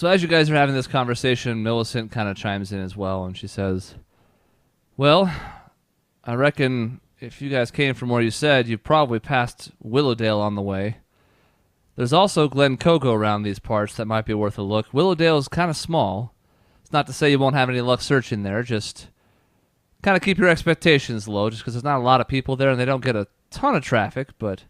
So as you guys are having this conversation, Millicent kind of chimes in as well, and she says, well, I reckon if you guys came from where you said, you probably passed Willowdale on the way. There's also Glen Cogo around these parts that might be worth a look. Willowdale is kind of small. It's not to say you won't have any luck searching there, just kind of keep your expectations low, just because there's not a lot of people there and they don't get a ton of traffic, but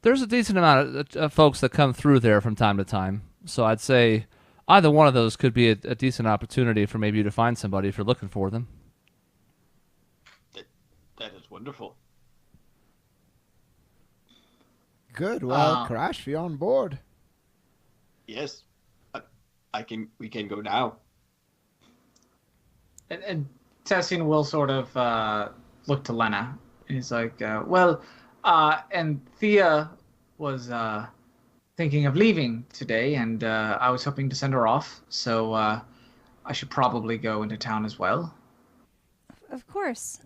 there's a decent amount of folks that come through there from time to time. So I'd say either one of those could be a decent opportunity for maybe you to find somebody if you're looking for them. That is wonderful. Good. Well, Crash, you're on board. Yes, we can go now. And Tessin will sort of look to Lena. He's like, and Thea was thinking of leaving today, and I was hoping to send her off, so I should probably go into town as well. Of course.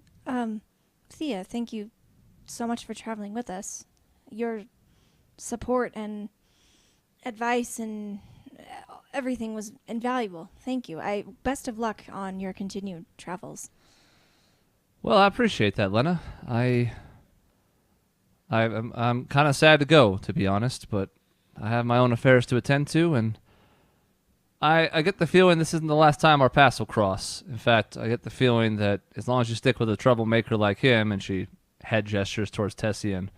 Thea, thank you so much for traveling with us. Your support and advice and everything was invaluable. Thank you. Best of luck on your continued travels. Well, I appreciate that, Lena. I'm kind of sad to go, to be honest, but I have my own affairs to attend to, and I get the feeling this isn't the last time our paths will cross. In fact, I get the feeling that as long as you stick with a troublemaker like him, and she head gestures towards Tessian,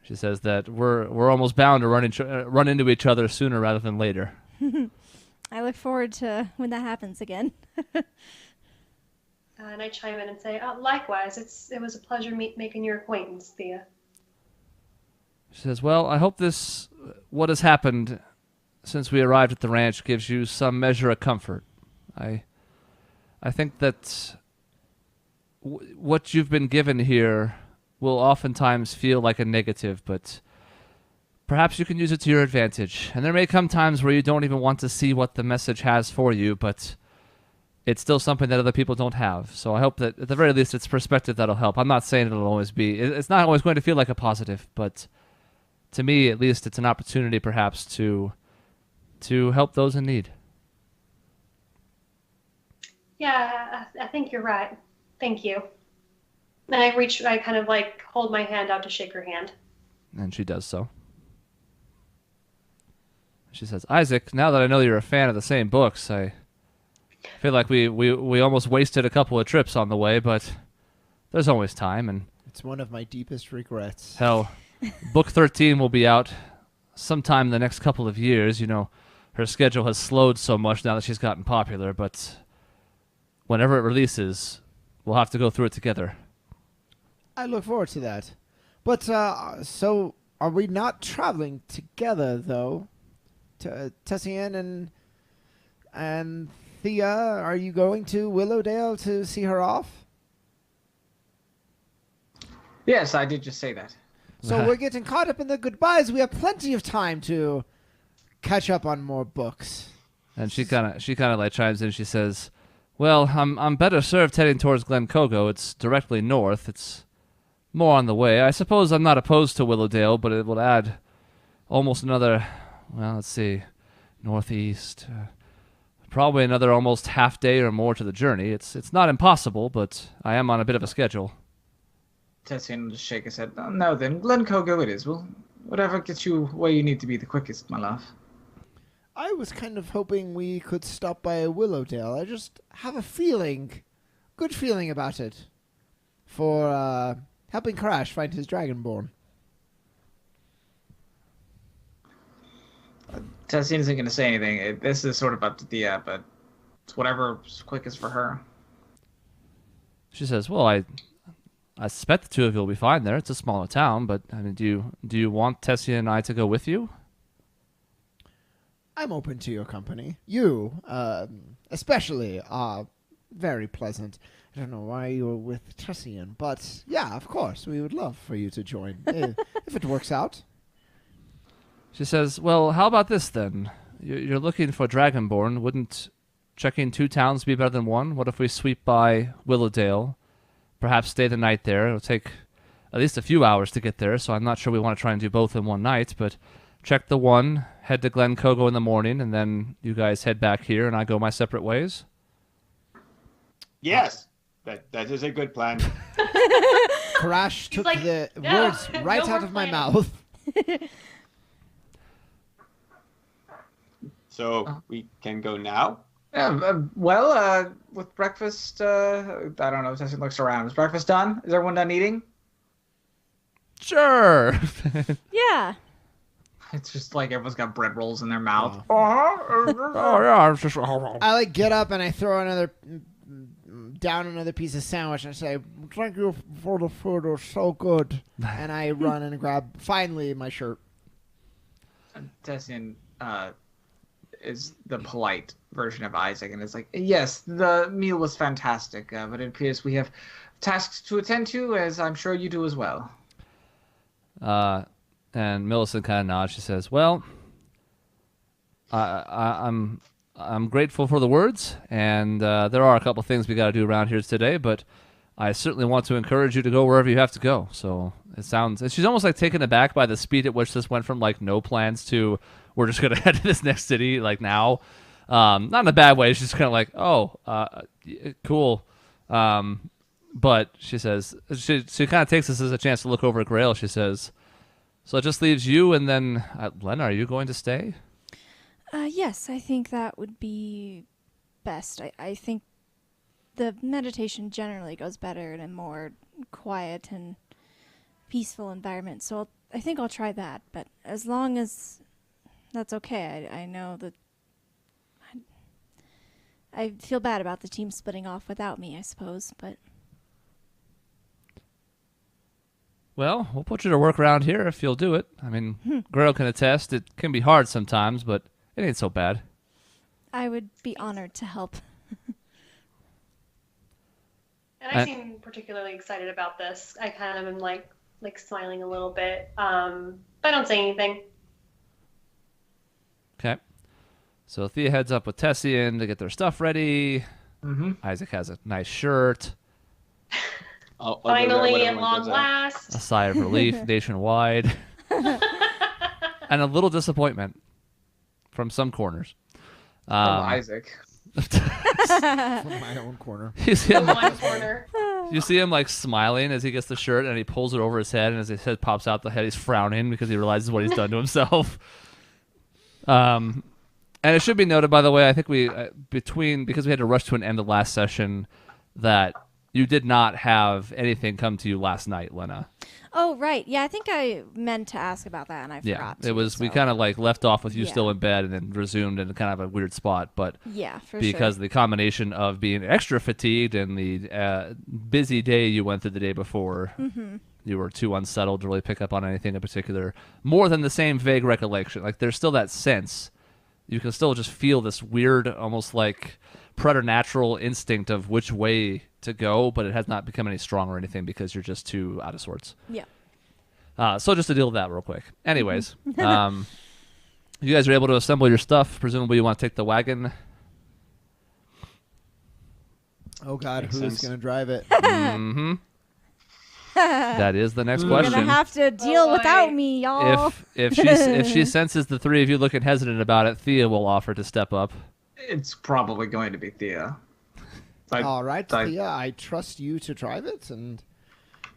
she says that we're almost bound to run into each other sooner rather than later. I look forward to when that happens again. And I chime in and say, likewise, it was a pleasure making your acquaintance, Thea. She says, well, I hope what has happened since we arrived at the ranch gives you some measure of comfort. I think that what you've been given here will oftentimes feel like a negative, but perhaps you can use it to your advantage. And there may come times where you don't even want to see what the message has for you, but it's still something that other people don't have. So I hope that at the very least it's perspective that'll help. I'm not saying it'll always be. It's not always going to feel like a positive, but to me at least it's an opportunity perhaps to help those in need. Yeah, I think you're right. Thank you. And I kind of like hold my hand out to shake her hand. And she does so. She says, Isaac, now that I know you're a fan of the same books, I feel like we almost wasted a couple of trips on the way, but there's always time. And It's one of my deepest regrets. hell, book 13 will be out sometime in the next couple of years. You know, her schedule has slowed so much now that she's gotten popular, but whenever it releases, we'll have to go through it together. I look forward to that. But, so, are we not traveling together, though? Tessian and Thea, are you going to Willowdale to see her off? Yes, I did just say that. So we're getting caught up in the goodbyes. We have plenty of time to catch up on more books. And she kind of like chimes in. She says, well, I'm better served heading towards Glen Cogo. It's directly north. It's more on the way. I suppose I'm not opposed to Willowdale, but it will add almost another, well, let's see, northeast. Probably another almost half day or more to the journey. It's not impossible, but I am on a bit of a schedule. Tessian will just shake his head. No, then, Glen Cogo it is. Well, whatever gets you where you need to be the quickest, my love. I was kind of hoping we could stop by Willowdale. I just have a good feeling about it, for helping Crash find his Dragonborn. Tessian isn't going to say anything. This is sort of up to Thea, but it's whatever's quickest for her. She says, well, I suspect the two of you will be fine there. It's a smaller town, but I mean, do you want Tessia and I to go with you? I'm open to your company. You, especially, are very pleasant. I don't know why you were with Tessian, but yeah, of course, we would love for you to join, if it works out. She says, well, how about this then? You're looking for Dragonborn. Wouldn't checking 2 towns be better than 1? What if we sweep by Willowdale, perhaps stay the night there? It'll take at least a few hours to get there, so I'm not sure we want to try and do both in one night, but check the one, head to Glen Kogo in the morning, and then you guys head back here, and I go my separate ways? Yes, that is a good plan. Karash took like, the "No, words no right more out of my planning." mouth. So we can go now. With breakfast, I don't know. Tessie looks around. Is breakfast done? Is everyone done eating? Sure. Yeah. It's just like everyone's got bread rolls in their mouth. Oh yeah, it's just. I like get up and I throw down another piece of sandwich and say, "Thank you for the food. It was so good." And I run and grab finally my shirt. Tessian is the polite version of Isaac, and it's like, yes, the meal was fantastic, but it appears we have tasks to attend to, as I'm sure you do as well. And Millicent kind of nods. She says, "Well, I'm grateful for the words, and there are a couple things we got to do around here today, but I certainly want to encourage you to go wherever you have to go." So it sounds, and she's almost like taken aback by the speed at which this went from like no plans to we're just gonna head to this next city like now. Not in a bad way. She's kind of like, "Oh, cool." But she says she kind of takes this as a chance to look over at Grail. She says, "So it just leaves you and then Lena. Are you going to stay?" Yes, I think that would be best. I think the meditation generally goes better in a more quiet and peaceful environment. So I think I'll try that. But as long as that's okay, I know that I feel bad about the team splitting off without me, I suppose. But Well, we'll put you to work around here if you'll do it. I mean, Grail can attest it can be hard sometimes, but it ain't so bad. I would be honored to help. And I seem particularly excited about this. I kind of am like smiling a little bit. But I don't say anything. Okay. So Thea heads up with Tessian to get their stuff ready. Mm-hmm. Isaac has a nice shirt. I'll go there Finally, when at everyone long goes out. last. A sigh of relief nationwide. And a little disappointment from some corners. Isaac. From my own corner. You see him, One corner. you see him like smiling as he gets the shirt and he pulls it over his head, and as his head pops out the head, he's frowning because he realizes what he's done to himself. And it should be noted, by the way, I think we because we had to rush to an end of last session, that you did not have anything come to you last night, Lena. Oh, right. Yeah, I think I meant to ask about that, and I Yeah, forgot it to, was. We so- kind of like left off with you Yeah. still in bed and then resumed in kind of a weird spot, but Yeah, for because sure. the combination of being extra fatigued and the busy day you went through the day before, you were too unsettled to really pick up on anything in particular, more than the same vague recollection. Like there's still that sense. You can still just feel this weird, almost like preternatural instinct of which way to go, but it has not become any stronger or anything because you're just too out of sorts. Yeah. So just to deal with that real quick. Anyways, you guys are able to assemble your stuff. Presumably you want to take the wagon. Oh God, Makes who's sense. gonna drive it? Mm-hmm. That is the next You're question. gonna have to deal boy. without me, y'all. If she senses the three of you looking hesitant about it, Thea will offer to step up. It's probably going to be Thea. All right, I- Thea, I trust you to drive it. And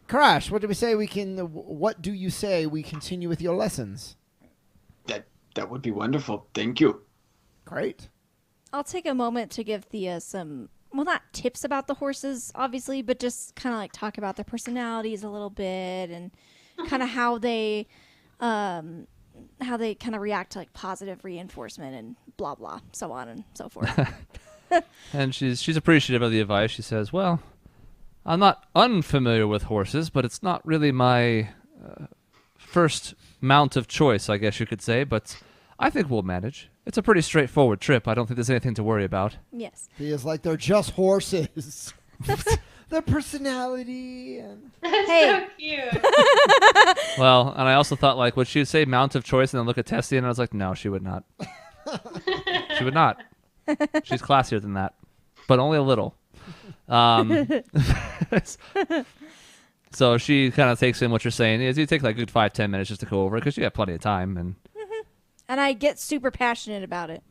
Crash, what do we say? What do you say we continue with your lessons? That would be wonderful. Thank you. Great. I'll take a moment to give Thea some, well, not tips about the horses, obviously, but just kind of like talk about their personalities a little bit and kind of how they kind of react to like positive reinforcement and blah blah, so on and so forth. And she's appreciative of the advice. She says, "Well, I'm not unfamiliar with horses, but it's not really my first mount of choice, I guess you could say. But I think we'll manage. It's a pretty straightforward trip. I don't think there's anything to worry about." Yes. Thea's like they're just horses. Their personality and Hey. So cute. Well, and I also thought, like, would she say mount of choice and then look at Tessie? And I was like, no, she would not. She would not. She's classier than that, but only a little. So she kind of takes in what you're saying. Is you take like a good 5-10 minutes just to go over it because you got plenty of time, and And I get super passionate about it.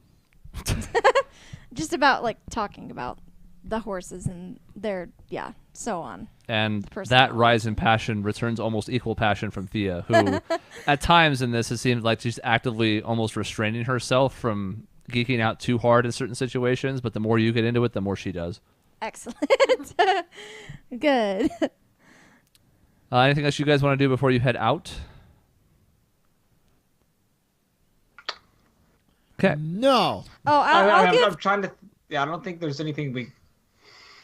Just about, like, talking about the horses and their, so on. And that Personality. rise in passion returns almost equal passion from Thea, who at times in this it seems like she's actively almost restraining herself from geeking out too hard in certain situations, but the more you get into it, the more she does. Excellent. Good. Anything else you guys want to do before you head out? Okay. No. Oh, I'll give... I'm trying to. Yeah, I don't think there's anything we.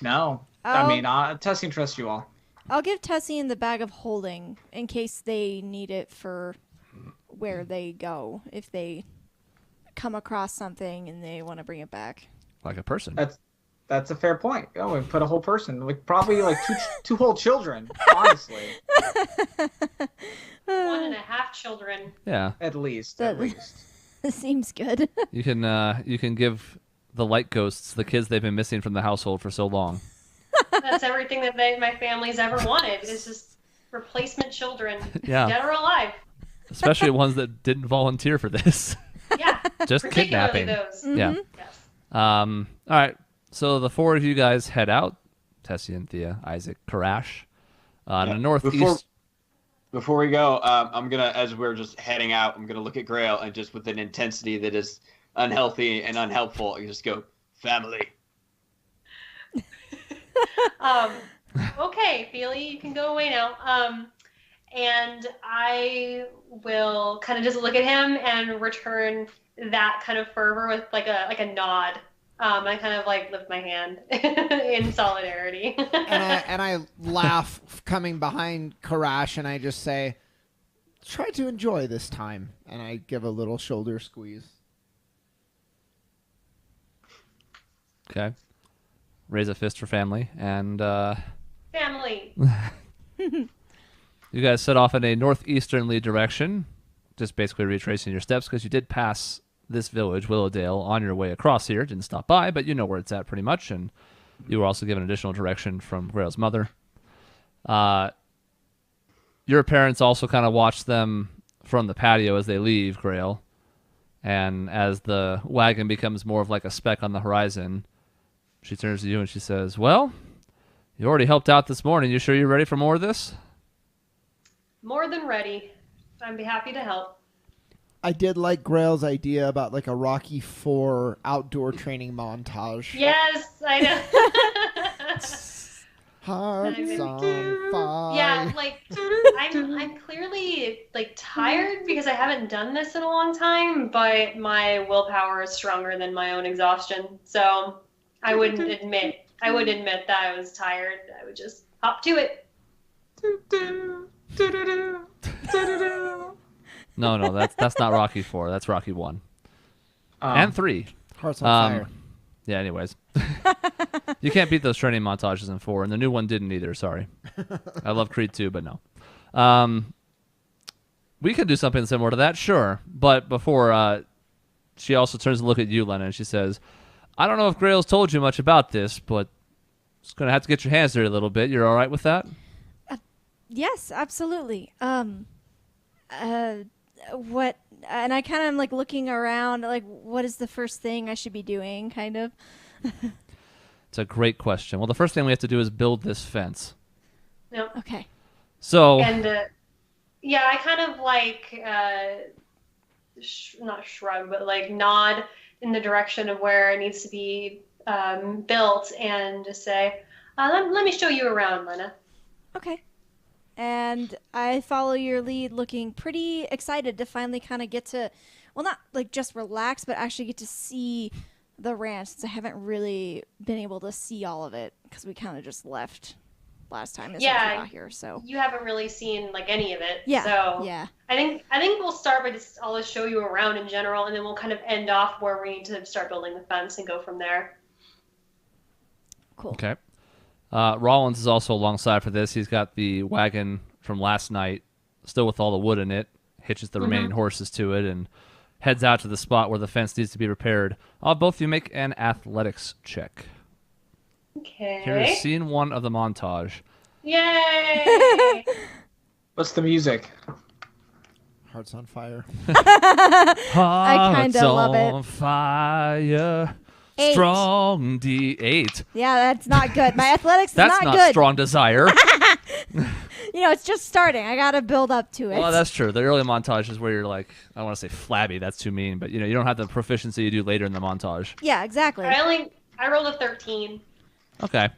No. Oh. I mean, Tessie trusts you all. I'll give Tessie the bag of holding in case they need it for where they go. If they come across something and they want to bring it back. Like a person. That's a fair point. Oh, we put a whole person, like probably like two whole children, honestly. 1.5 children. Yeah. At least. Seems good. You can give the light ghosts the kids they've been missing from the household for so long. That's everything that my family's ever wanted. Is just replacement children, Yeah. dead or alive. Especially ones that didn't volunteer for this. Yeah, Just particularly kidnapping. those. Yeah. Yes. All right. So the four of you guys head out. Tessie and Thea, Isaac, Karash. In the northeast. Before we go, I'm gonna, as we're just heading out, I'm gonna look at Grail and just with an intensity that is unhealthy and unhelpful, I just go, family. Okay, Feely, you can go away now. And I will kind of just look at him and return that kind of fervor with like a nod. I kind of like lift my hand in solidarity. and I laugh coming behind Karash, and I just say, try to enjoy this time. And I give a little shoulder squeeze. Okay. Raise a fist for family. And Family. you guys set off in a northeasternly direction. Just basically retracing your steps because you did pass this village, Willowdale, on your way across here. Didn't stop by, but you know where it's at pretty much. And you were also given additional direction from Grail's mother. Your parents also kind of watch them from the patio as they leave Grail. And as the wagon becomes more of like a speck on the horizon, she turns to you and she says, well, you already helped out this morning. You sure you're ready for more of this? More than ready. I'd be happy to help. I did like Grail's idea about like a Rocky IV outdoor training montage. Yes, I know. Hearts on fire. Yeah, like I'm clearly like tired because I haven't done this in a long time, but my willpower is stronger than my own exhaustion. So I wouldn't admit that I was tired. I would just hop to it. No, that's not Rocky 4. That's Rocky 1. And 3. Hearts on fire. Yeah, anyways. You can't beat those training montages in 4, and the new one didn't either, sorry. I love Creed 2, but no. We could do something similar to that, sure. But before, she also turns to look at you, Lena, and she says, I don't know if Grail's told you much about this, but just going to have to get your hands dirty a little bit. You're all right with that? Yes, absolutely. What? And I kind of am like looking around, like, what is the first thing I should be doing, kind of? It's a great question. Well, the first thing we have to do is build this fence. No. Okay. So. And yeah, I kind of like not shrug, but like nod in the direction of where it needs to be built, and just say, "Let me show you around, Lena." Okay. And I follow your lead, looking pretty excited to finally kind of get to, well, not like just relax, but actually get to see the ranch, since I haven't really been able to see all of it because we kind of just left last time as we got here. So you haven't really seen like any of it. Yeah. So yeah. I think we'll start by I'll just show you around in general, and then we'll kind of end off where we need to start building the fence and go from there. Cool. Okay. Rollins is also alongside for this. He's got the wagon from last night, still with all the wood in it, hitches the remaining horses to it, and heads out to the spot where the fence needs to be repaired. I'll have both of you make an athletics check. Okay. Here is scene 1 of the montage. Yay! What's the music? Heart's on fire. I kinda love it. on fire. 8. Strong D8. Yeah, that's not good. My athletics is That's not not good. strong desire. It's just starting. I gotta build up to it. Well, that's true. The early montage is where you're like, I don't want to say flabby. That's too mean. But, you don't have the proficiency you do later in the montage. Yeah, exactly. I rolled a 13. Okay.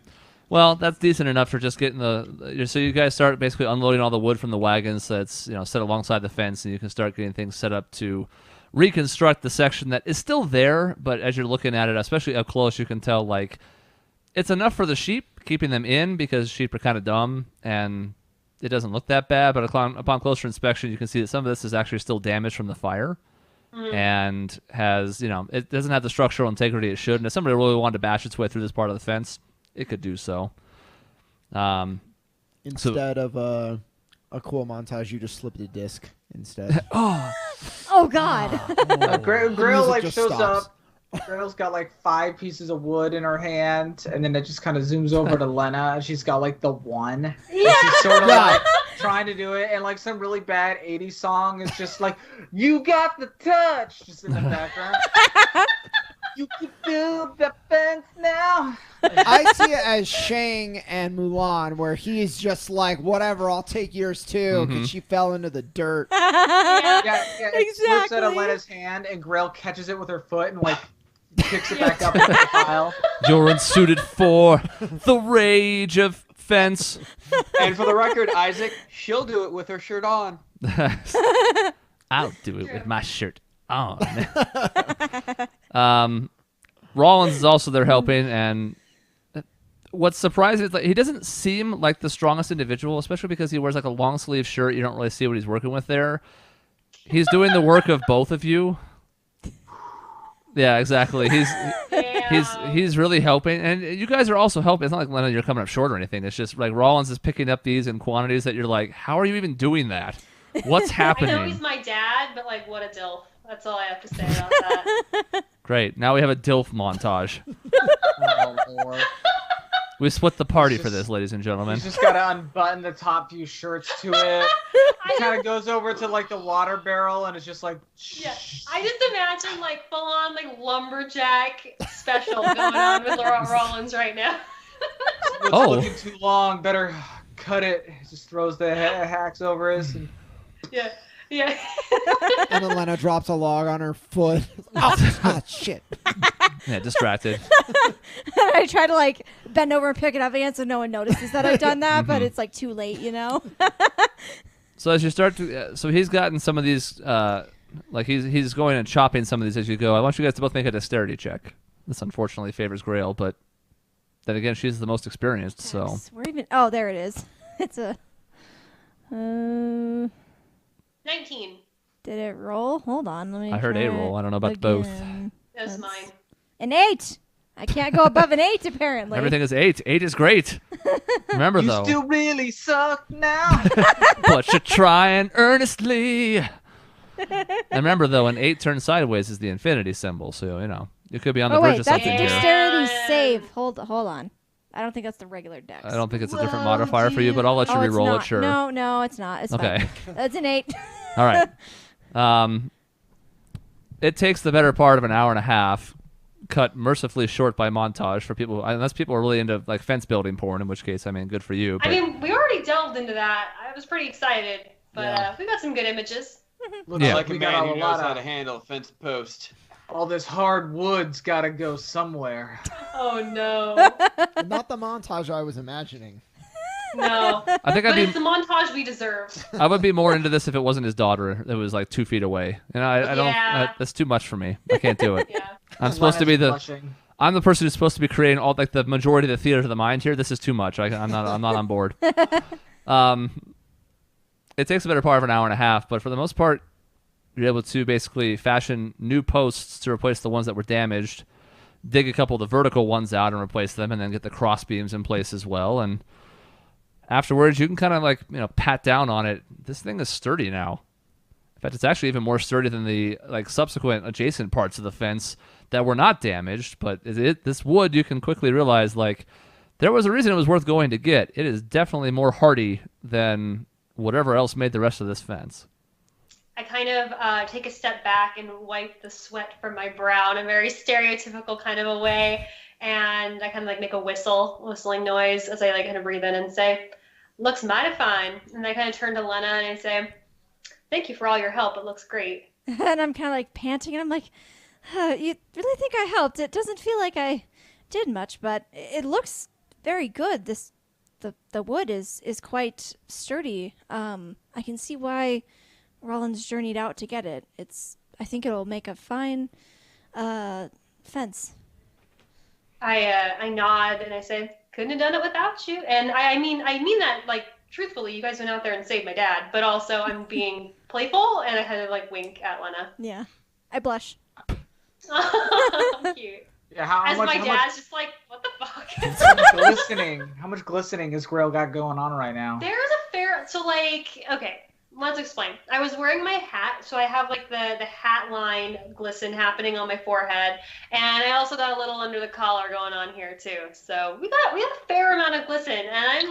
Well, that's decent enough for just getting so you guys start basically unloading all the wood from the wagons that's, set alongside the fence, and you can start getting things set up to reconstruct the section that is still there, but as you're looking at it, especially up close, you can tell, like, it's enough for the sheep, keeping them in, because sheep are kind of dumb, and it doesn't look that bad, but upon closer inspection, you can see that some of this is actually still damaged from the fire, and has, it doesn't have the structural integrity it should, and if somebody really wanted to bash its way through this part of the fence, it could do so. Instead of a cool montage, you just slip the disc instead. Oh God. Grail music like just shows stops. up. Grail's got like 5 pieces of wood in her hand, and then it just kind of zooms over to Lena, and she's got like the one. Yeah. And she's sort of like trying to do it, and like some really bad 80s song is just like, "You got the touch," just in the background. You can build the fence now. I see it as Shang and Mulan, where he's just like, whatever, I'll take yours too, because she fell into the dirt. Yeah, it slips out of Exactly. Lena's hand, and Grail catches it with her foot and like picks it back up in the pile. You're unsuited for the rage of fence. And for the record, Isaac, she'll do it with her shirt on. I'll do it with my shirt on. Rollins is also there helping, and what's surprising is he doesn't seem like the strongest individual, especially because he wears like a long sleeve shirt. You don't really see what he's working with there. He's doing the work of both of you. Yeah, exactly. He's really helping, and you guys are also helping. It's not like Lena, you're coming up short or anything. It's just like Rollins is picking up these in quantities that you're like, how are you even doing that? What's I happening? know he's my dad, but like, what a dilf. That's all I have to say about that. Great. Now we have a DILF montage. Oh, Lord. We split the party for this, ladies and gentlemen. He's just got to unbutton the top few shirts to it. He kind of goes over to like the water barrel and it's just like, Yeah, I just imagine like full on like lumberjack special going on with Rollins right now. it's Oh. looking too long. Better cut it. He just throws the hacks over us. And Yeah, yeah. And then Lena drops a log on her foot. Oh, shit. Yeah, distracted. I try to like bend over and pick it up again so no one notices that I've done that, but it's like too late, So as you start to, so he's gotten some of these, like he's going and chopping some of these as you go. I want you guys to both make a dexterity check. This unfortunately favors Grail, but then again, she's the most experienced. So Yes, we're even. Oh, there it is. It's a. 19. Did it roll? Hold on, let me. I heard try a roll. it I don't know about both. again. That was That's- mine. An 8. I can't go above an 8 apparently. Everything is 8. 8 is great. Remember you though, still really suck now. but you're trying earnestly. And remember though, an 8 turned sideways is the infinity symbol. So you could be on the Oh verge wait, of that's something a here. dexterity Yeah. save. Hold on. I don't think that's the regular dex. I don't think it's a different Well, modifier for you, but I'll let you Oh, it's re-roll not. it. Sure. No, it's not. It's Okay. fine. That's an 8. All right. It takes the better part of an hour and a half, cut mercifully short by montage for people, unless people are really into like fence building porn, in which case, I mean, good for you. I But mean, we already delved into that. I was pretty excited, but Yeah. we got some good images. Looks Yeah. like Like a we got man a who knows lot how to of handle a fence post. all this hard wood's got to go somewhere. Oh no, Not the montage I was imagining. no. I think But it's the montage we deserve. I would be more into this if it wasn't his daughter that was like 2 feet away. And I don't. Yeah. That's too much for me. I can't do it. Yeah. I'm supposed to be Lena's the. blushing. I'm the person who's supposed to be creating all like the majority of the theater of the mind here. This is too much. I'm not on board. It takes a better part of an hour and a half, but for the most part, you're able to basically fashion new posts to replace the ones that were damaged, dig a couple of the vertical ones out and replace them, and then get the cross beams in place as well. And afterwards, you can kind of like pat down on it. This thing is sturdy now. In fact, it's actually even more sturdy than the like subsequent adjacent parts of the fence that were not damaged. But this wood, you can quickly realize like there was a reason it was worth going to get. It is definitely more hardy than whatever else made the rest of this fence. I kind of take a step back and wipe the sweat from my brow in a very stereotypical kind of a way. And I kind of like make a whistling noise as I like kind of breathe in and say, looks mighty fine. And I kind of turn to Lena and I say, thank you for all your help. It looks great. And I'm kind of like panting, and I'm like, you really think I helped? It doesn't feel like I did much, but it looks very good. The wood is quite sturdy. I can see why Rollins journeyed out to get it. I think it'll make a fine fence. I nod and I say, couldn't have done it without you. And I mean that like truthfully. You guys went out there and saved my dad, but also I'm being playful and I kind of like wink at Lena. Yeah, I blush. Cute. Yeah, As my dad's just like, what the fuck? How much glistening has Grail got going on right now? There's a fair, so like, okay, let's explain. I was wearing my hat, so I have like the hat line glisten happening on my forehead, and I also got a little under the collar going on here too. So we got a fair amount of glisten, and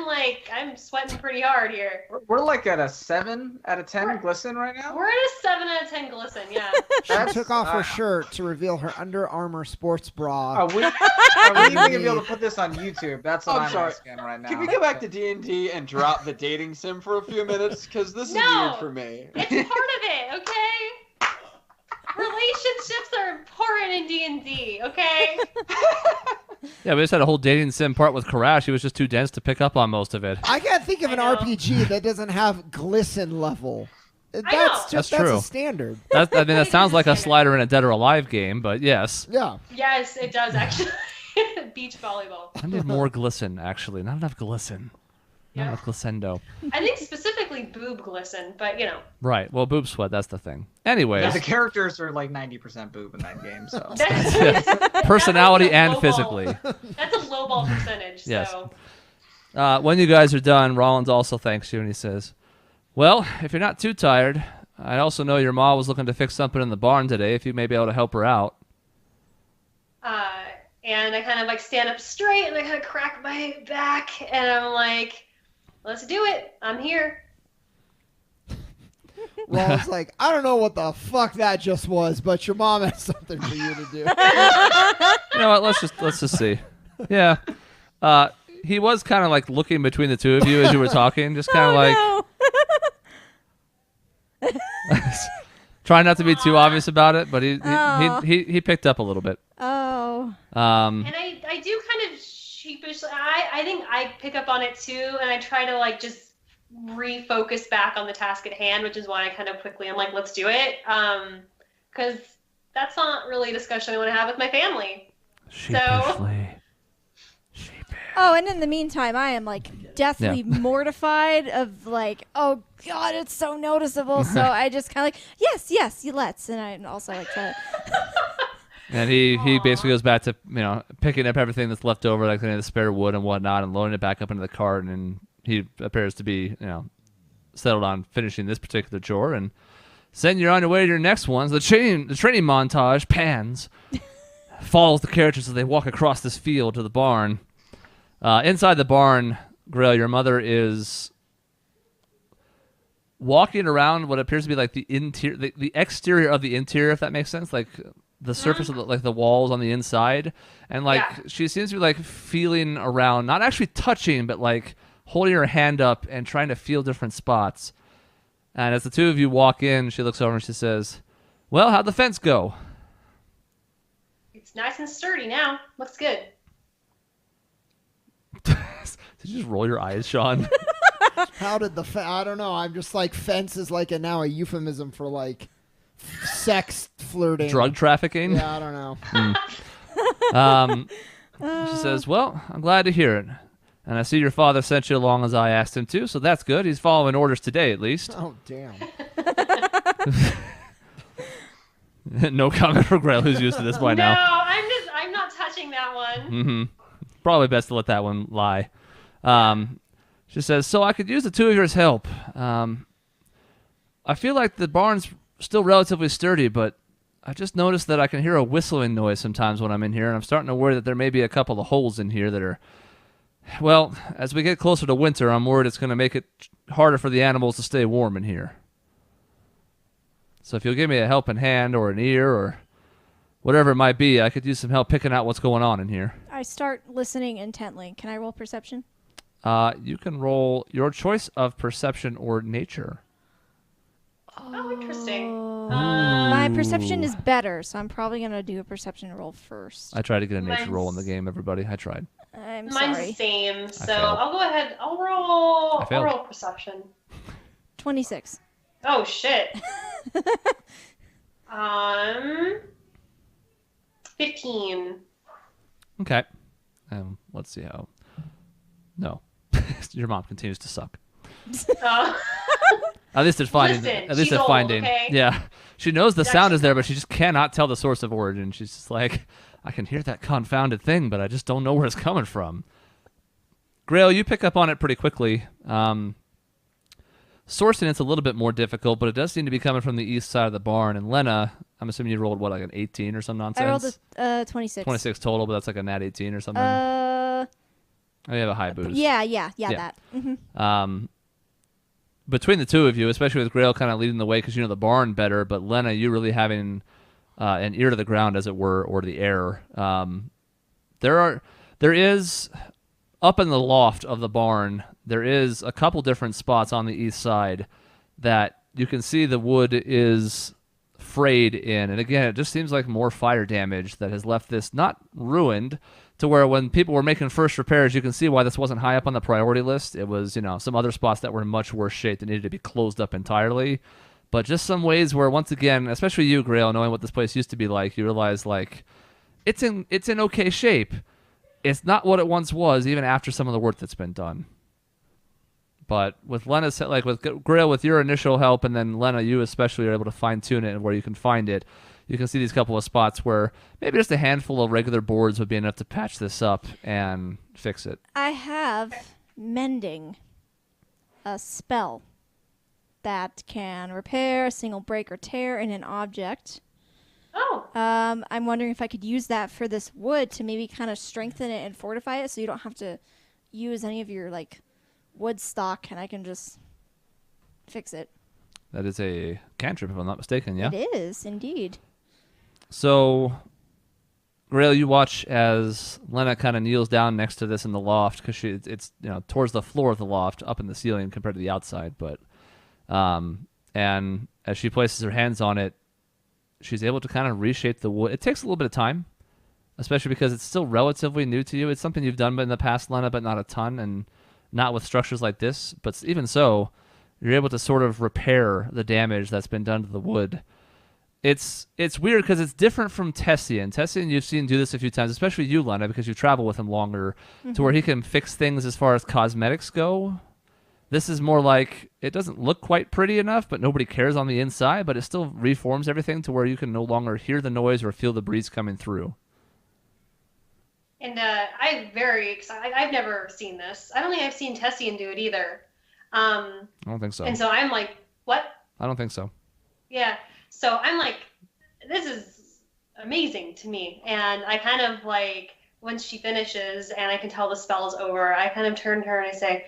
I'm sweating pretty hard here. We're like at a 7 out of 10 glisten right now. We're at a 7 out of 10 glisten, yeah. She took off her shirt to reveal her Under Armour sports bra. Are we even going to be able to put this on YouTube? That's what I'm sorry. asking right now. Can we go back to D&D and drop the dating sim for a few minutes? Because this is weird for me. It's part of it, okay? Relationships are important in D&D, okay? Yeah, we just had a whole dating sim part with Karash. He was just too dense to pick up on most of it. I can't think of an RPG that doesn't have glisten level. That's true. a standard. That sounds like a slider in a Dead or Alive game, but yes. Yeah. Yes, it does actually. Beach volleyball. I need more glisten, actually. Not enough glisten. Not enough glissendo. I think specifically boob glisten, but you know. Right. Well, boob sweat, that's the thing. Anyways. Yeah, the characters are like 90% boob in that game, so. Personality and physically. That's a lowball percentage, yes. so. When you guys are done, Rollins also thanks you, and he says, well, if you're not too tired, I also know your mom was looking to fix something in the barn today, if you may be able to help her out. And I kind of like stand up straight, and I kind of crack my back, and I'm like, let's do it. I'm here. Ron's like, I don't know what the fuck that just was, but your mom has something for you to do. You know what? Let's just see. Yeah. He was kind of like looking between the two of you as you were talking, just kind of trying not to be too obvious about it, but he picked up a little bit. Oh. And I do kind of sheepishly. I think I pick up on it too, and I try to like just refocus back on the task at hand, which is why I kind of quickly I'm like, let's do it, because that's not really a discussion I want to have with my family. Sheepishly. Oh, and in the meantime, I am like deathly mortified of like, oh God, it's so noticeable. So I just kind of like, yes, let's, and I also like try to. And he basically goes back to picking up everything that's left over, like the spare wood and whatnot, and loading it back up into the cart. And he appears to be settled on finishing this particular chore. And then you're on your way to your next ones. The training montage pans, follows the characters as they walk across this field to the barn. Inside the barn, Grail, your mother is walking around what appears to be like the interior, the exterior of the interior, if that makes sense, like the surface of the walls on the inside, and she seems to be like feeling around, not actually touching, but like holding her hand up and trying to feel different spots. And as the two of you walk in, she looks over and she says, "Well, how'd the fence go?" It's nice and sturdy now. Looks good. Did you just roll your eyes, Sean? How did I don't know. I'm just like, fence is like now a euphemism for like sex flirting. Drug trafficking? Yeah, I don't know. She says, well, I'm glad to hear it. And I see your father sent you along as I asked him to, so that's good. He's following orders today, at least. Oh, damn. No comment for Grail, who's used to this by now. No, I'm not touching that one. Mm-hmm. Probably best to let that one lie. She says, so I could use the two of yours help. I feel like the barn's still relatively sturdy, but I just noticed that I can hear a whistling noise sometimes when I'm in here, and I'm starting to worry that there may be a couple of holes in here that are... Well, as we get closer to winter, I'm worried it's going to make it harder for the animals to stay warm in here. So if you'll give me a helping hand or an ear or whatever it might be, I could use some help picking out what's going on in here. I start listening intently. Can I roll perception? You can roll your choice of perception or nature. Oh, interesting. My perception is better, so I'm probably going to do a perception roll first. I tried to get a nature Mine's- roll in the game, everybody. I tried. I'm Mine's sorry. the same, so failed. I'll go ahead. I I'll failed. roll perception. 26. Oh shit. 15. Okay. Let's see how. No. Your mom continues to suck. At least at finding. Listen, at least she's at old, finding. okay? Yeah. She knows the That's- sound is there, but she just cannot tell the source of origin. She's just like, I can hear that confounded thing, but I just don't know where it's coming from. Grail, you pick up on it pretty quickly. Sourcing it's a little bit more difficult, but it does seem to be coming from the east side of the barn. And Lena, I'm assuming you rolled what, like an 18 or some nonsense? I rolled a 26. 26 total, but that's like a nat 18 or something. Uh, Oh, you have a high boost. yeah, Yeah. that. Mm-hmm. Between the two of you, especially with Grail kind of leading the way because you know the barn better, but Lena, you really having an ear to the ground, as it were, or the air. There is up in the loft of the barn, there is a couple different spots on the east side that you can see the wood is frayed in, and again, it just seems like more fire damage that has left this not ruined, to where when people were making first repairs, you can see why this wasn't high up on the priority list. It was, some other spots that were in much worse shape that needed to be closed up entirely. But just some ways where, once again, especially you, Grail, knowing what this place used to be like, you realize, like, it's in okay shape. It's not what it once was, even after some of the work that's been done. But with Lena's, like with Grail, with your initial help, and then Lena, you especially are able to fine-tune it and where you can find it. You can see these couple of spots where maybe just a handful of regular boards would be enough to patch this up and fix it. I have mending, a spell that can repair a single break or tear in an object. Oh. I'm wondering if I could use that for this wood to maybe kind of strengthen it and fortify it, so you don't have to use any of your like wood stock, and I can just fix it. That is a cantrip, if I'm not mistaken, yeah? It is, indeed. So, Grail, you watch as Lena kind of kneels down next to this in the loft, because it's towards the floor of the loft, up in the ceiling compared to the outside. But and as she places her hands on it, she's able to kind of reshape the wood. It takes a little bit of time, especially because it's still relatively new to you. It's something you've done in the past, Lena, but not a ton, and not with structures like this. But even so, you're able to sort of repair the damage that's been done to the wood. It's weird because it's different from Tessian. Tessian, you've seen do this a few times, especially you, Lena, because you travel with him longer, to where he can fix things as far as cosmetics go. This is more like, it doesn't look quite pretty enough, but nobody cares on the inside, but it still reforms everything to where you can no longer hear the noise or feel the breeze coming through. And I'm very excited. I've never seen this. I don't think I've seen Tessian do it either. I don't think so. And so I'm like, what? I don't think so. Yeah. So I'm like, this is amazing to me. And I kind of like, once she finishes and I can tell the spell's over, I kind of turn to her and I say,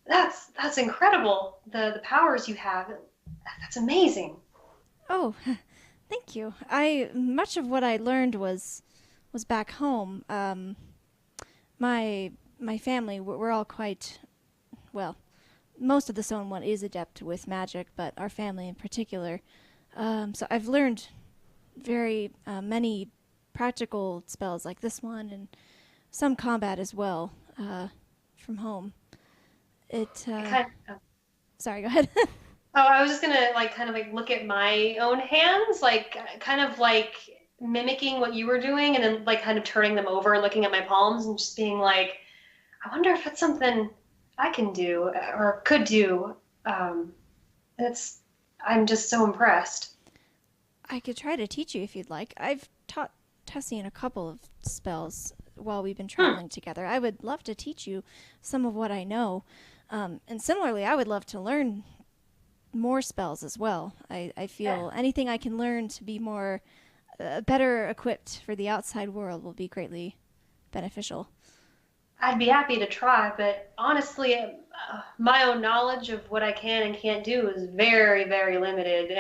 that's incredible. The powers you have, that's amazing. Oh, thank you. Much of what I learned was back home. My family, we're all quite, well, most of the Stone One is adept with magic, but our family in particular. So I've learned very many practical spells like this one, and some combat as well from home. Sorry, go ahead. Oh, I was just gonna kind of look at my own hands, kind of mimicking what you were doing, and then kind of turning them over and looking at my palms and just being like, I wonder if it's something I can do or could do. I'm just so impressed. I could try to teach you if you'd like. I've taught Tessian a couple of spells while we've been traveling together. I would love to teach you some of what I know. And similarly, I would love to learn more spells as well. I feel anything I can learn to be more better equipped for the outside world will be greatly beneficial. I'd be happy to try, but honestly, my own knowledge of what I can and can't do is very, very limited.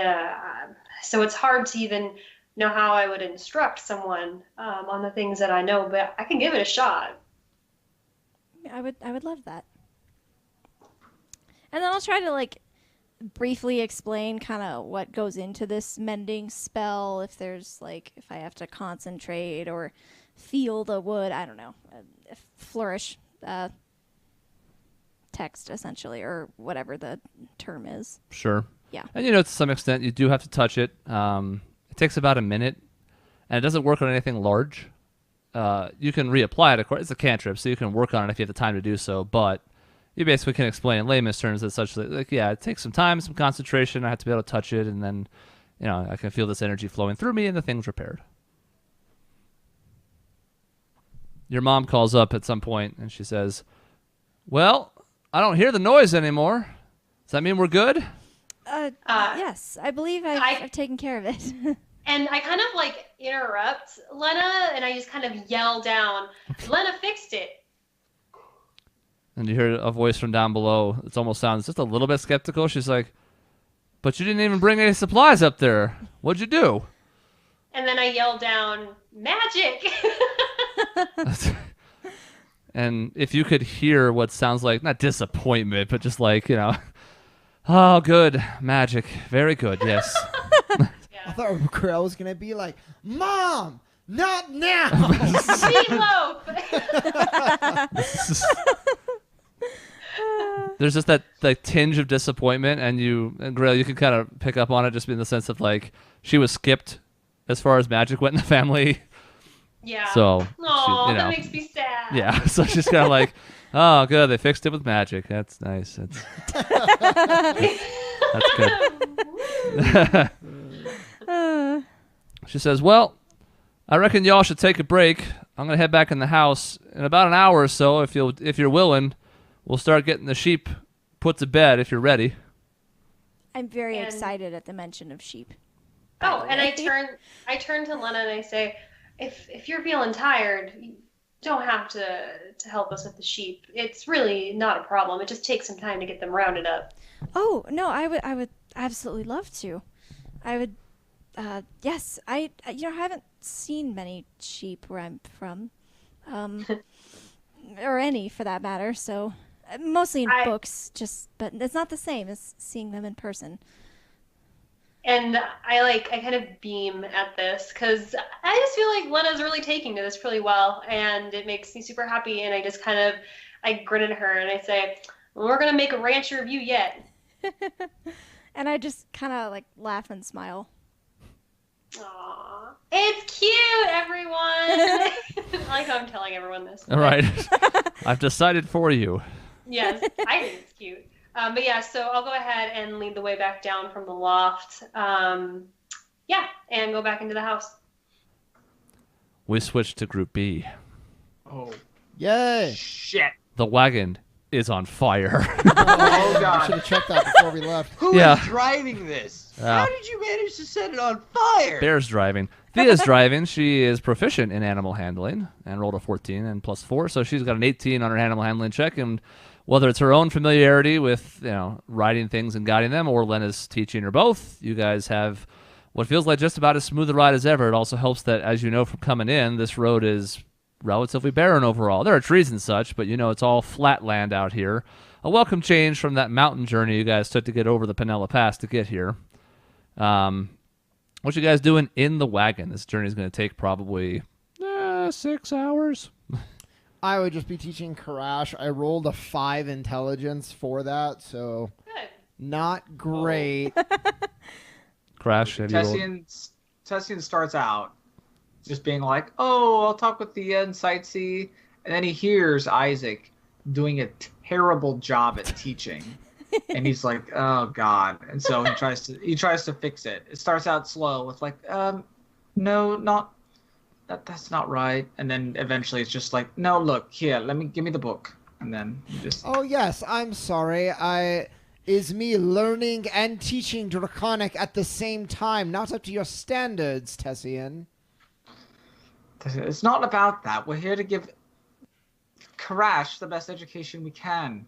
So it's hard to even know how I would instruct someone on the things that I know, but I can give it a shot. I would love that. And then I'll try to like briefly explain kind of what goes into this mending spell, if there's like if I have to concentrate or feel the wood, I don't know, flourish text essentially, or whatever the term is. Sure. Yeah. And to some extent, you do have to touch it. It takes about a minute, and it doesn't work on anything large. You can reapply it, of course. It's a cantrip, so you can work on it if you have the time to do so, but you basically can explain in layman's terms that such like, yeah, it takes some time, some concentration. I have to be able to touch it, and then, I can feel this energy flowing through me, and the thing's repaired. Your mom calls up at some point, and she says, "Well, I don't hear the noise anymore. Does that mean we're good?" Yes, I believe I've taken care of it. And I kind of like interrupt Lena, and I just kind of yell down, "Lena fixed it." And you hear a voice from down below. It almost sounds just a little bit skeptical. She's like, "But you didn't even bring any supplies up there. What'd you do?" And then I yell down, "Magic!" And if you could hear what sounds like, not disappointment, but just like, "Oh, good. Magic. Very good. Yes." I thought Grail was going to be like, "Mom, not now." Meatloaf! There's just that like tinge of disappointment, and Grail, you can kind of pick up on it just in the sense of like she was skipped as far as magic went in the family. Yeah. So, oh, that makes me sad. Yeah, so she's kind of like, "Oh, good, they fixed it with magic. That's nice. That's good." She says, "Well, I reckon y'all should take a break. I'm gonna head back in the house in about an hour or so. If you're willing, we'll start getting the sheep put to bed if you're ready." I'm very excited at the mention of sheep. Oh, and I turn to Lena and I say, if you're feeling tired, you don't have to help us with the sheep. It's really not a problem. It just takes some time to get them rounded up. Oh no, I would absolutely love to. I would. Yes, I haven't seen many sheep where I'm from, or any for that matter. So mostly in books, but it's not the same as seeing them in person. And I kind of beam at this because I just feel like Lena's really taking to this really well, and it makes me super happy. And I just I grin at her and I say, "We're gonna make a rancher of you yet." And I just kind of like laugh and smile. Aww. It's cute, everyone. I like how I'm telling everyone this. All right. I've decided for you. Yes, I think it's cute. But yeah, so I'll go ahead and lead the way back down from the loft. And go back into the house. We switch to Group B. Oh, Yay. shit. The wagon is on fire. Oh, God. We should have checked that before we left. Who is driving this? Yeah. How did you manage to set it on fire? Bear's driving. Thea's driving. She is proficient in animal handling and rolled a 14 and +4, so she's got an 18 on her animal handling check. And whether it's her own familiarity with riding things and guiding them, or Lena's teaching her both, you guys have what feels like just about as smooth a ride as ever. It also helps that, as you know from coming in, this road is relatively barren overall. There are trees and such, but it's all flat land out here. A welcome change from that mountain journey you guys took to get over the Pinella Pass to get here. What you guys doing in the wagon? This journey is going to take probably 6 hours. I would just be teaching Karash. I rolled a 5 intelligence for that, so Good. not great. Crash, have you rolled? Tessian starts out just being like, "Oh, I'll talk with Thea and sightsee," and then he hears Isaac doing a terrible job at teaching, and he's like, "Oh God!" And so he tries to fix it. It starts out slow with like, "No, not that's not right," and then eventually it's just like, "No, look here, give me the book," and then you just. Oh yes, I'm sorry. Is me learning and teaching Draconic at the same time not up to your standards, Tessian? It's not about that. We're here to give Karash the best education we can.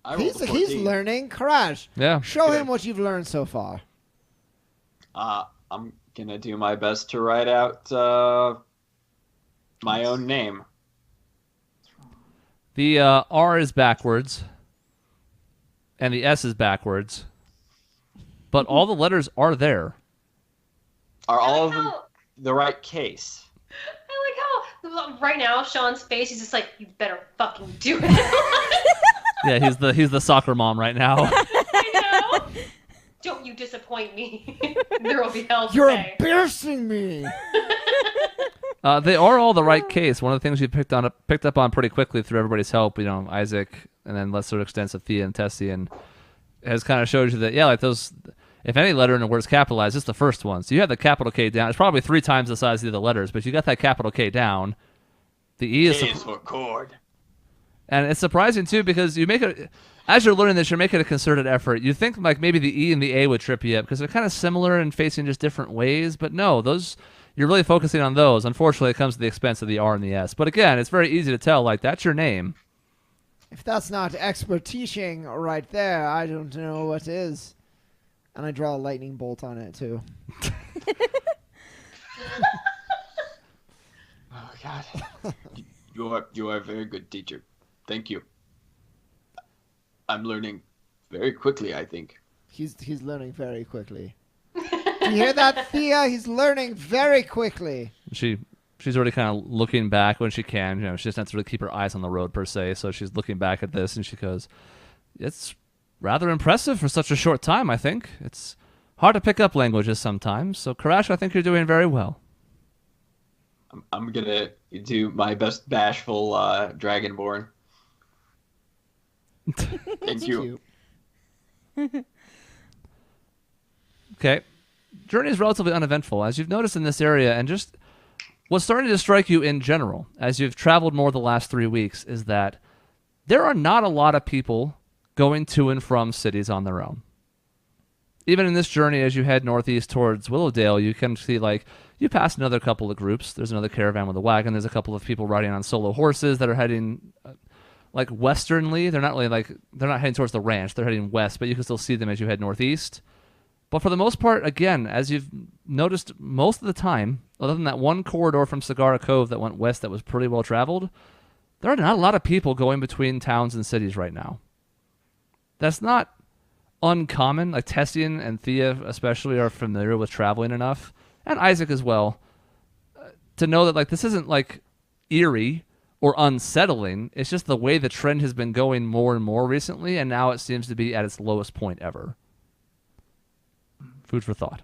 I rolled a He's 14. learning. Karash, Yeah. show Good. him what you've learned so far. I'm gonna do my best to write out my own name. The R is backwards, and the S is backwards, but all the letters are there. Are all I of them the right case? like how right now Sean's face, he's just like, you better fucking do it. Yeah, he's the soccer mom right now. I know. Don't you disappoint me. There will be hell to You're pay. embarrassing me. They are all the right case. One of the things we picked up on pretty quickly through everybody's help, Isaac, and then lesser extents of Thea and Tessie, and has kind of showed you that, yeah, like those, if any letter in a word is capitalized, it's the first one. So you have the capital K down. It's probably 3 times the size of the other letters, but you got that capital K down. The E is... K is for cord. And it's surprising, too, because you make it... As you're learning this, you're making a concerted effort. You think like maybe the E and the A would trip you up because they're kind of similar and facing just different ways, but no, those... You're really focusing on those. Unfortunately, it comes to the expense of the R and the S. But again, it's very easy to tell, like, that's your name. If that's not expert teaching right there, I don't know what is. And I draw a lightning bolt on it, too. Oh God, you are a very good teacher. Thank you. I'm learning very quickly, I think. He's learning very quickly. You hear that, Thea? He's learning very quickly. She's already kind of looking back when she can. She doesn't have to really keep her eyes on the road, per se. So she's looking back at this, and she goes, it's rather impressive for such a short time, I think. It's hard to pick up languages sometimes. So, Karash, I think you're doing very well. I'm gonna do my best bashful Dragonborn. Thank you. Okay. Journey is relatively uneventful, as you've noticed in this area, and just what's starting to strike you in general, as you've traveled more the last 3 weeks, is that there are not a lot of people going to and from cities on their own. Even in this journey, as you head northeast towards Willowdale, you can see, like, you pass another couple of groups. There's another caravan with a wagon. There's a couple of people riding on solo horses that are heading, like, westernly. They're not heading towards the ranch. They're heading west, but you can still see them as you head northeast. But for the most part, again, as you've noticed most of the time, other than that one corridor from Sagara Cove that went west that was pretty well traveled, there are not a lot of people going between towns and cities right now. That's not uncommon. Like, Tessian and Thea especially are familiar with traveling enough, and Isaac as well, to know that, like, this isn't, like, eerie or unsettling. It's just the way the trend has been going more and more recently, and now it seems to be at its lowest point ever. Food for thought.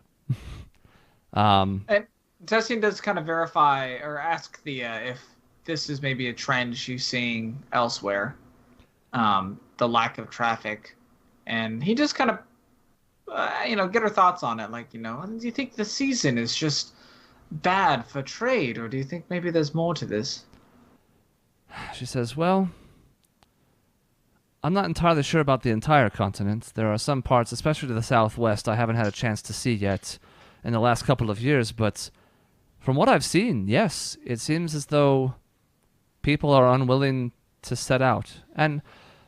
And Tessian does kind of verify or ask Thea if this is maybe a trend she's seeing elsewhere, the lack of traffic, and he just kind of, get her thoughts on it. Like, do you think the season is just bad for trade, or do you think maybe there's more to this? She says, well, I'm not entirely sure about the entire continent. There are some parts, especially to the southwest, I haven't had a chance to see yet in the last couple of years, but from what I've seen, yes, it seems as though people are unwilling to set out. And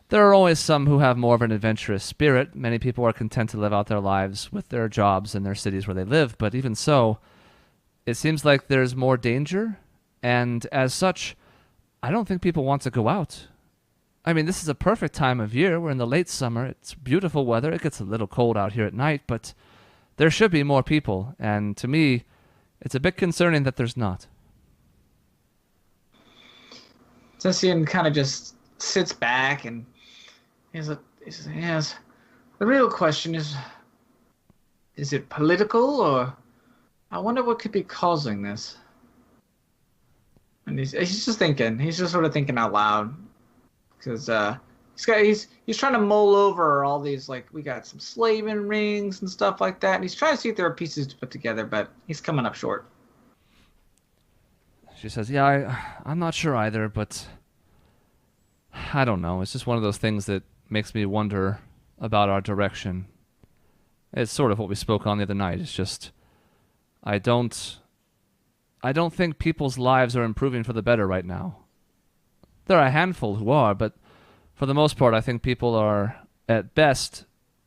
there are always some who have more of an adventurous spirit. Many people are content to live out their lives with their jobs and their cities where they live, but even so, it seems like there's more danger, and as such, I don't think people want to go out. I mean, this is a perfect time of year. We're in the late summer. It's beautiful weather. It gets a little cold out here at night, but there should be more people. And to me, it's a bit concerning that there's not. Tessian kind of just sits back and he says, yes, the real question is it political, or I wonder what could be causing this? And he's just thinking. He's just sort of thinking out loud. Because he's trying to mull over all these, like, we got some slaving rings and stuff like that, and he's trying to see if there are pieces to put together, but he's coming up short. She says, yeah, I'm not sure either, but I don't know. It's just one of those things that makes me wonder about our direction. It's sort of what we spoke on the other night. It's just, I don't think people's lives are improving for the better right now. There are a handful who are, but for the most part, I think people are, at best,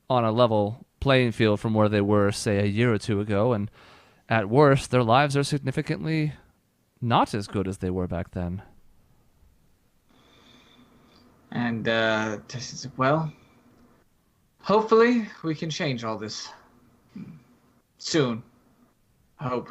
on a level playing field from where they were, say, a year or two ago, and at worst, their lives are significantly not as good as they were back then. And Tessie said, well, hopefully we can change all this soon. I hope.